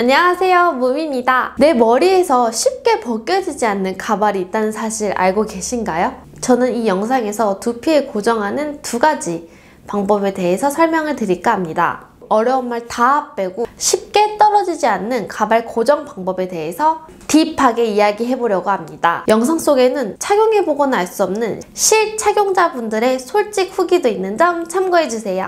안녕하세요, 무미입니다. 내 머리에서 쉽게 벗겨지지 않는 가발이 있다는 사실 알고 계신가요? 저는 이 영상에서 두피에 고정하는 두 가지 방법에 대해서 설명을 드릴까 합니다. 어려운 말 다 빼고 쉽게 떨어지지 않는 가발 고정 방법에 대해서 딥하게 이야기해보려고 합니다. 영상 속에는 착용해보거나 알 수 없는 실착용자분들의 솔직 후기도 있는 점 참고해주세요.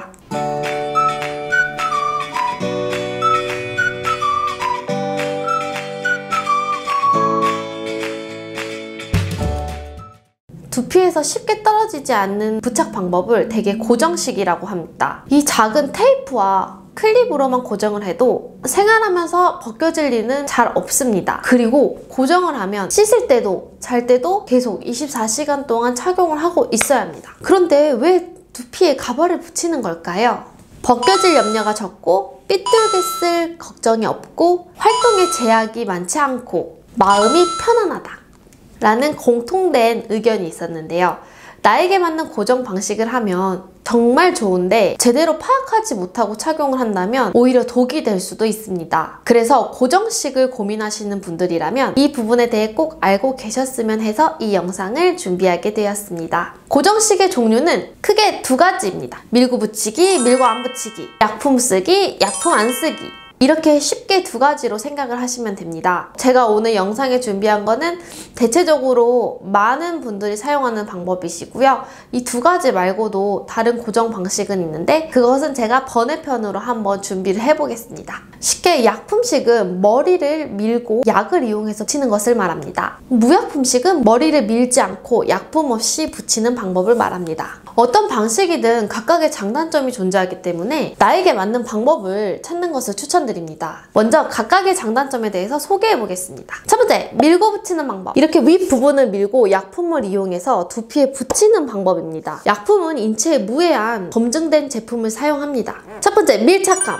두피에서 쉽게 떨어지지 않는 부착 방법을 대개 고정식이라고 합니다. 이 작은 테이프와 클립으로만 고정을 해도 생활하면서 벗겨질 리는 잘 없습니다. 그리고 고정을 하면 씻을 때도 잘 때도 계속 24시간 동안 착용을 하고 있어야 합니다. 그런데 왜 두피에 가발을 붙이는 걸까요? 벗겨질 염려가 적고 삐뚤게 쓸 걱정이 없고 활동에 제약이 많지 않고 마음이 편안하다 라는 공통된 의견이 있었는데요. 나에게 맞는 고정 방식을 하면 정말 좋은데 제대로 파악하지 못하고 착용을 한다면 오히려 독이 될 수도 있습니다. 그래서 고정식을 고민하시는 분들이라면 이 부분에 대해 꼭 알고 계셨으면 해서 이 영상을 준비하게 되었습니다. 고정식의 종류는 크게 두 가지입니다. 밀고 붙이기, 밀고 안 붙이기, 약품 쓰기, 약품 안 쓰기. 이렇게 쉽게 두 가지로 생각을 하시면 됩니다. 제가 오늘 영상에 준비한 거는 대체적으로 많은 분들이 사용하는 방법이시고요. 이 두 가지 말고도 다른 고정 방식은 있는데 그것은 제가 번외편으로 한번 준비를 해보겠습니다. 쉽게 약품식은 머리를 밀고 약을 이용해서 붙이는 것을 말합니다. 무약품식은 머리를 밀지 않고 약품 없이 붙이는 방법을 말합니다. 어떤 방식이든 각각의 장단점이 존재하기 때문에 나에게 맞는 방법을 찾는 것을 추천드립니다. 먼저 각각의 장단점에 대해서 소개해 보겠습니다. 첫 번째, 밀고 붙이는 방법. 이렇게 윗부분을 밀고 약품을 이용해서 두피에 붙이는 방법입니다. 약품은 인체에 무해한 검증된 제품을 사용합니다. 첫 번째, 밀착감.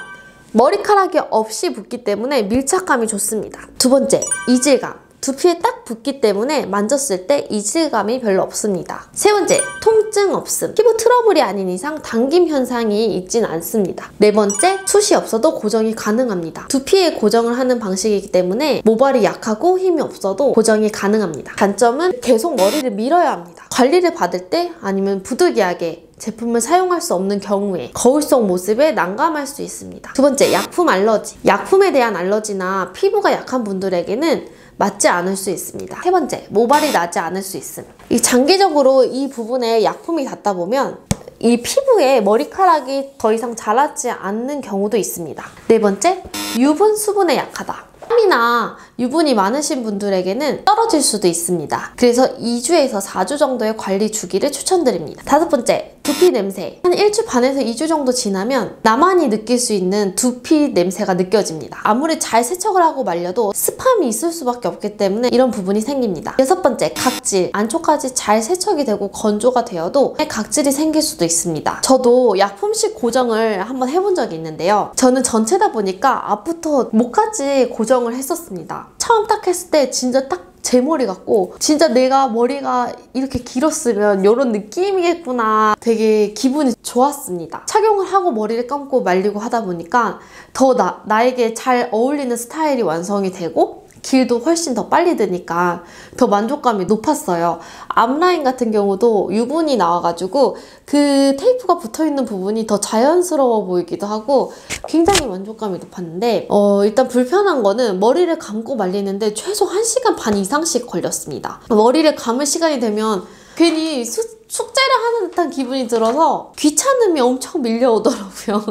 머리카락이 없이 붙기 때문에 밀착감이 좋습니다. 두 번째, 이질감. 두피에 딱 붙기 때문에 만졌을 때 이질감이 별로 없습니다. 세 번째, 통증 없음. 피부 트러블이 아닌 이상 당김 현상이 있진 않습니다. 네 번째, 숱이 없어도 고정이 가능합니다. 두피에 고정을 하는 방식이기 때문에 모발이 약하고 힘이 없어도 고정이 가능합니다. 단점은 계속 머리를 밀어야 합니다. 관리를 받을 때 아니면 부득이하게 제품을 사용할 수 없는 경우에 거울 속 모습에 난감할 수 있습니다. 두 번째, 약품 알러지. 약품에 대한 알러지나 피부가 약한 분들에게는 맞지 않을 수 있습니다. 세 번째, 모발이 나지 않을 수 있음. 장기적으로 이 부분에 약품이 닿다 보면 이 피부에 머리카락이 더 이상 자라지 않는 경우도 있습니다. 네 번째, 유분, 수분에 약하다. 땀이나 유분이 많으신 분들에게는 떨어질 수도 있습니다. 그래서 2주에서 4주 정도의 관리 주기를 추천드립니다. 다섯 번째, 두피 냄새. 한 1주 반에서 2주 정도 지나면 나만이 느낄 수 있는 두피 냄새가 느껴집니다. 아무리 잘 세척을 하고 말려도 습함이 있을 수밖에 없기 때문에 이런 부분이 생깁니다. 여섯 번째, 각질. 안쪽까지 잘 세척이 되고 건조가 되어도 각질이 생길 수도 있습니다. 저도 약품식 고정을 한번 해본 적이 있는데요. 저는 전체다 보니까 앞부터 목까지 고정을 했었습니다. 처음 딱 했을 때 진짜 딱 제 머리 같고 진짜 내가 머리가 이렇게 길었으면 이런 느낌이겠구나. 되게 기분이 좋았습니다. 착용을 하고 머리를 감고 말리고 하다 보니까 더 나에게 잘 어울리는 스타일이 완성이 되고 길도 훨씬 더 빨리 드니까 더 만족감이 높았어요. 앞라인 같은 경우도 유분이 나와가지고 그 테이프가 붙어있는 부분이 더 자연스러워 보이기도 하고 굉장히 만족감이 높았는데 일단 불편한 거는 머리를 감고 말리는데 최소 1시간 반 이상씩 걸렸습니다. 머리를 감을 시간이 되면 괜히 숙제를 하는 듯한 기분이 들어서 귀찮음이 엄청 밀려오더라고요.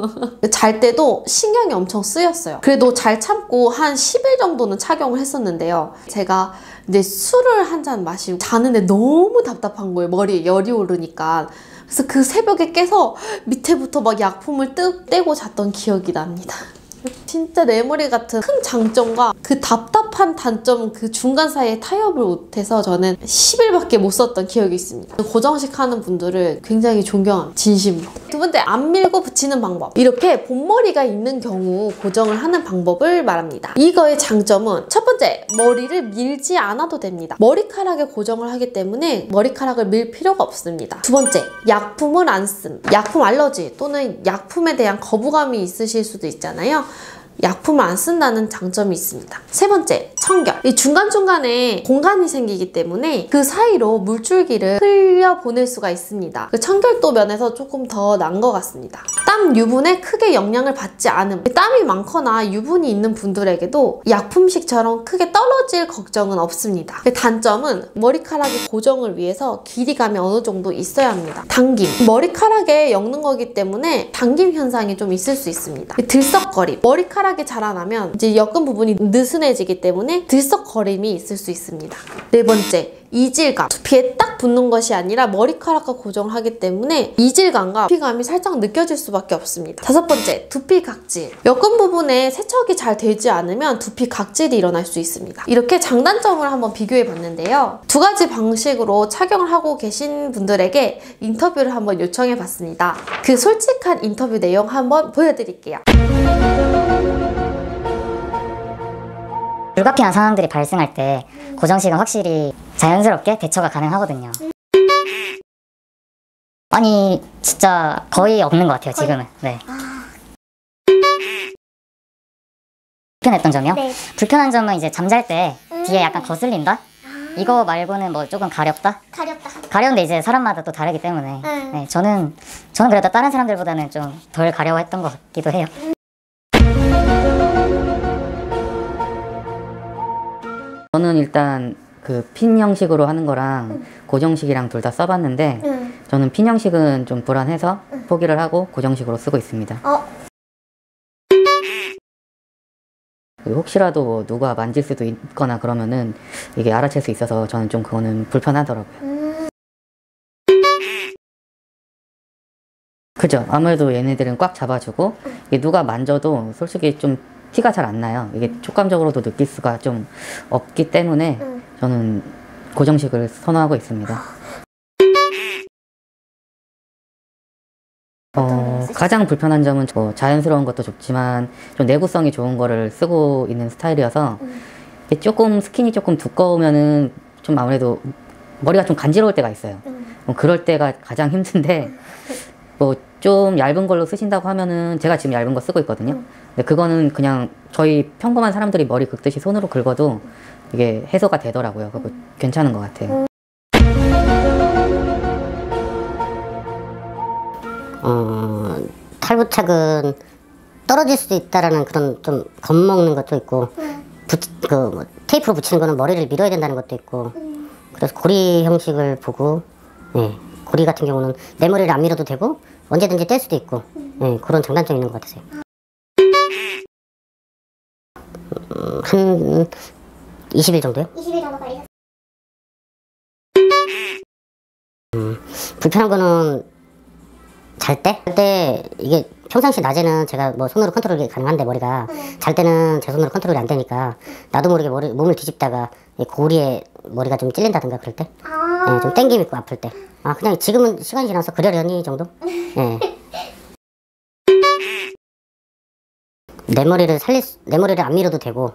잘 때도 신경이 엄청 쓰였어요. 그래도 잘 참고 한 10일 정도는 착용을 했었는데요. 제가 이제 술을 한 잔 마시고 자는데 너무 답답한 거예요. 머리에 열이 오르니까. 그래서 그 새벽에 깨서 밑에부터 막 약품을 떼고 잤던 기억이 납니다. 진짜 내 머리 같은 큰 장점과 그 답답한 단점 그 중간 사이에 타협을 못해서 저는 10일밖에 못 썼던 기억이 있습니다. 고정식 하는 분들을 굉장히 존경합니다. 진심으로. 두 번째, 안 밀고 붙이는 방법. 이렇게 본머리가 있는 경우 고정을 하는 방법을 말합니다. 이거의 장점은 첫 번째, 머리를 밀지 않아도 됩니다. 머리카락에 고정을 하기 때문에 머리카락을 밀 필요가 없습니다. 두 번째, 약품을 안 쓴. 약품 알러지 또는 약품에 대한 거부감이 있으실 수도 있잖아요. 약품을 안 쓴다는 장점이 있습니다. 세 번째, 청결. 이 중간중간에 공간이 생기기 때문에 그 사이로 물줄기를 흘려보낼 수가 있습니다. 그 청결도 면에서 조금 더 나은 것 같습니다. 땀 유분에 크게 영향을 받지 않음. 땀이 많거나 유분이 있는 분들에게도 약품식처럼 크게 떨어질 걱정은 없습니다. 그 단점은 머리카락의 고정을 위해서 길이감이 어느 정도 있어야 합니다. 당김. 머리카락에 엮는 거기 때문에 당김 현상이 좀 있을 수 있습니다. 들썩거림. 머리카락이 자라나면 이제 엮은 부분이 느슨해지기 때문에 들썩거림이 있을 수 있습니다. 네 번째, 이질감. 두피에 딱 붙는 것이 아니라 머리카락과 고정을 하기 때문에 이질감과 두피감이 살짝 느껴질 수밖에 없습니다. 다섯 번째, 두피 각질. 엮은 부분에 세척이 잘 되지 않으면 두피 각질이 일어날 수 있습니다. 이렇게 장단점을 한번 비교해 봤는데요. 두 가지 방식으로 착용을 하고 계신 분들에게 인터뷰를 한번 요청해 봤습니다. 그 솔직한 인터뷰 내용 한번 보여드릴게요. 불가피한 상황들이 발생할 때 고정식은 확실히 자연스럽게 대처가 가능하거든요. 아니 진짜 거의 없는 것 같아요 지금은. 네. 불편했던 점이요? 네. 불편한 점은 이제 잠잘 때 뒤에 약간 거슬린다? 이거 말고는 뭐 조금 가렵다? 가려운데 이제 사람마다 또 다르기 때문에 네, 저는 그래도 다른 사람들보다는 좀 덜 가려워했던 것 같기도 해요. 저는 일단 그 핀 형식으로 하는 거랑 고정식이랑 둘 다 써봤는데 저는 핀 형식은 좀 불안해서 포기를 하고 고정식으로 쓰고 있습니다. 혹시라도 뭐 누가 만질 수도 있거나 그러면은 이게 알아챌 수 있어서 저는 좀 그거는 불편하더라고요. 그죠? 아무래도 얘네들은 꽉 잡아주고 이게 누가 만져도 솔직히 좀 티가 잘 안 나요. 이게 촉감적으로도 느낄 수가 좀 없기 때문에 저는 고정식을 선호하고 있습니다. 가장 불편한 점은 뭐 자연스러운 것도 좋지만 좀 내구성이 좋은 거를 쓰고 있는 스타일이어서 조금 스킨이 조금 두꺼우면은 좀 아무래도 머리가 좀 간지러울 때가 있어요. 그럴 때가 가장 힘든데 뭐 좀 얇은 걸로 쓰신다고 하면은 제가 지금 얇은 거 쓰고 있거든요. 근데 그거는 그냥 저희 평범한 사람들이 머리 긁듯이 손으로 긁어도 이게 해소가 되더라고요. 그거 괜찮은 것 같아요. 탈부착은 떨어질 수도 있다라는 그런 좀 겁먹는 것도 있고 뭐 테이프로 붙이는 거는 머리를 밀어야 된다는 것도 있고 그래서 고리 형식을 보고 고리 같은 경우는 내 머리를 안 밀어도 되고 언제든지 뗄 수도 있고 그런 장단점이 있는 것 같아서요. 한 20일 정도요? 20일 정도 걸리셨어요? 불편한 거는 잘 때 이게 평상시 낮에는 제가 뭐 손으로 컨트롤이 가능한데 머리가 잘 때는 제 손으로 컨트롤이 안 되니까 나도 모르게 몸을 뒤집다가 고리에 머리가 좀 찔린다든가 그럴 때 좀 땡김 있고 아플 때 그냥 지금은 시간이 지나서 그러려니 정도? 내 머리를 안 밀어도 되고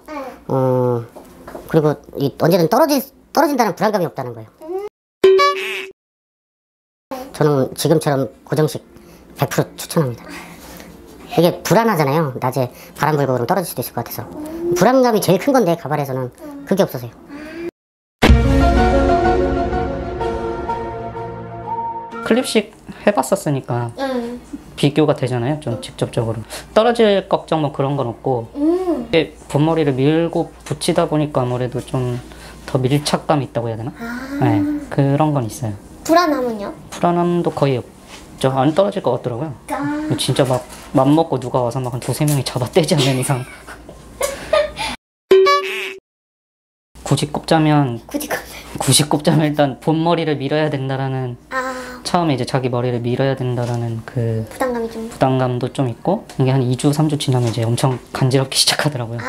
그리고 언제든 떨어진다는 불안감이 없다는 거예요. 저는 지금처럼 고정식 100% 추천합니다. 이게 불안하잖아요. 낮에 바람 불고 그러면 떨어질 수도 있을 것 같아서. 불안감이 제일 큰 건데 가발에서는 그게 없어서요. 클립식 해봤었으니까 비교가 되잖아요. 좀 직접적으로. 떨어질 걱정 뭐 그런 건 없고 이게 본머리를 밀고 붙이다 보니까 아무래도 좀 더 밀착감이 있다고 해야 되나? 네, 그런 건 있어요. 불안함은요? 불안함도 거의 없죠. 안 떨어질 것 같더라고요. 진짜 막 맘먹고 누가 와서 막 한 두세 명이 잡아떼지 않는 이상. 굳이 꼽자면 일단 본머리를 밀어야 된다라는 처음에 이제 자기 머리를 밀어야 된다라는 그 부담감도 좀 있고 이게 한 2주, 3주 지나면 이제 엄청 간지럽기 시작하더라고요.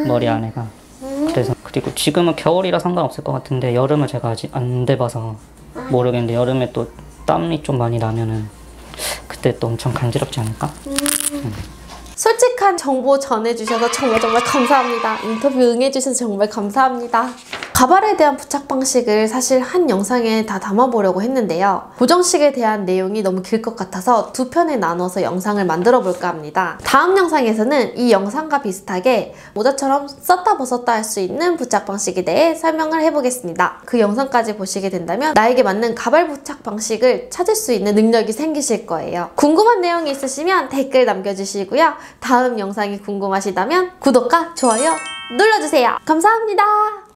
머리 안에가. 그래서 그리고 지금은 겨울이라 상관없을 것 같은데 여름을 제가 아직 안 돼봐서 모르겠는데 여름에 또 땀이 좀 많이 나면은 그때 또 엄청 간지럽지 않을까? 솔직한 유익한 정보 전해주셔서 정말 감사합니다. 인터뷰 응해주셔서 정말 감사합니다. 가발에 대한 부착 방식을 사실 한 영상에 다 담아보려고 했는데요. 고정식에 대한 내용이 너무 길 것 같아서 두 편에 나눠서 영상을 만들어 볼까 합니다. 다음 영상에서는 이 영상과 비슷하게 모자처럼 썼다 벗었다 할 수 있는 부착 방식에 대해 설명을 해보겠습니다. 그 영상까지 보시게 된다면 나에게 맞는 가발 부착 방식을 찾을 수 있는 능력이 생기실 거예요. 궁금한 내용이 있으시면 댓글 남겨주시고요. 다음 영상이 궁금하시다면 구독과 좋아요 눌러주세요. 감사합니다.